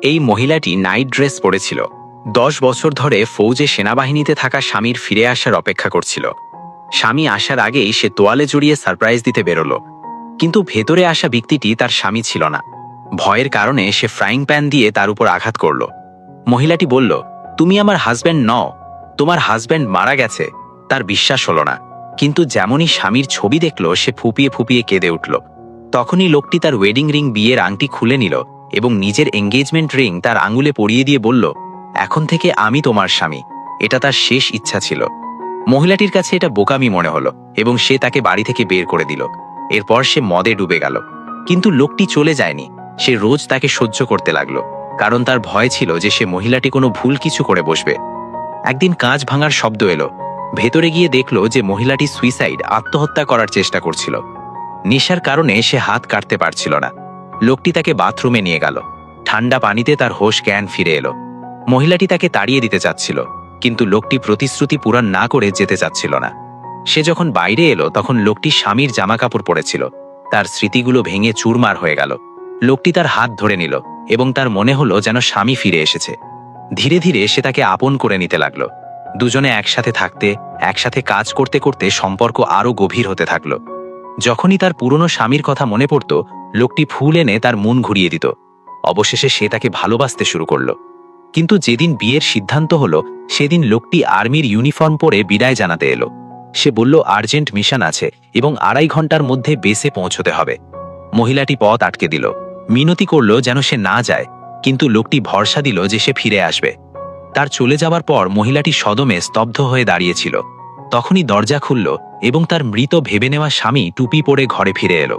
এই মহিলাটি night dress পরেছিল। 10 বছর ধরে ফৌজে সেনাবাহিনীতে থাকা স্বামীর ফিরে আসার অপেক্ষা করছিল। স্বামী আসার আগেই সে তোয়ালে জড়িয়ে সারপ্রাইজ দিতে বেরোল, কিন্তু ভেতরে আসা ব্যক্তিটি তার স্বামী ছিল না। ভয়ের কারণে সে ফ্রাইং প্যান দিয়ে তার উপর আঘাত করল। মহিলাটি বলল, তুমি আমার হাজব্যান্ড নও, তোমার হাজব্যান্ড মারা গেছে। তার বিশ্বাস হলো না, কিন্তু যেমনই স্বামীর ছবি দেখল সে ফুপিয়ে ফুপিয়ে কেঁদে উঠল। তখনই লোকটি তার ওয়েডিং রিং, বিয়ের আংটি খুলে নিল এবং নিজের এঙ্গেজমেন্ট রিং তার আঙুলে পরিয়ে দিয়ে বলল, এখন থেকে আমি তোমার স্বামী। এটা তার শেষ ইচ্ছা ছিল। মহিলাটির কাছে এটা বোকামি মনে হলো এবং সে তাকে বাড়ি থেকে বের করে দিল। এরপর সে মদে ডুবে গেল। কিন্তু লোকটি চলে যায়নি, সে রোজ তাকে সহ্য করতে লাগলো, কারণ তার ভয় ছিল যে সে মহিলাটি কোনো ভুল কিছু করে বসবে। একদিন কাঁচ ভাঙার শব্দ এলো। ভেতরে গিয়ে দেখল যে মহিলাটি সুইসাইড, আত্মহত্যা করার চেষ্টা করছিল। নেশার কারণে সে হাত কাটতে পারছিল না। লোকটি তাকে বাথরুমে নিয়ে গেল। ঠান্ডা পানিতে তার হোশ জ্ঞান ফিরে এলো। মহিলাটি তাকে তাড়িয়ে দিতে চাচ্ছিল, কিন্তু লোকটি প্রতিশ্রুতি পূরণ না করে যেতে চাচ্ছিল না। সে যখন বাইরে এলো তখন লোকটি স্বামীর জামাকাপড় পরেছিল। তার স্মৃতিগুলো ভেঙে চুরমার হয়ে গেল। লোকটি তার হাত ধরে নিল এবং তার মনে হলো যেন স্বামী ফিরে এসেছে। ধীরে ধীরে সে তাকে আপন করে নিতে লাগলো। দুজনে একসাথে থাকতে, একসাথে কাজ করতে করতে সম্পর্ক আরো গভীর হতে থাকলো। যখনই তার পুরনো স্বামীর কথা মনে পড়ত, লোকটি ফুল এনে তার মন ঘুরিয়ে দিত। অবশেষে সে তাকে ভালোবাসতে শুরু করল। কিন্তু যেদিন বিয়ের সিদ্ধান্ত হলো সেদিন লোকটি আর্মির ইউনিফর্ম পরে বিদায় জানাতে এলো। সে বলল আর্জেন্ট মিশন আছে এবং 2.5 ঘন্টার মধ্যে বেসে পৌঁছতে হবে। মহিলাটি পথ আটকে দিল, মিনতি করল যেন সে না যায়, কিন্তু লোকটি ভরসা দিল যে সে ফিরে আসবে। তার চলে যাবার পর মহিলাটি সদমে স্তব্ধ হয়ে দাঁড়িয়েছিল। তখনই দরজা খুলল এবং তার মৃত ভেবে নেওয়া স্বামী টুপি পরে ঘরে ফিরে এলো।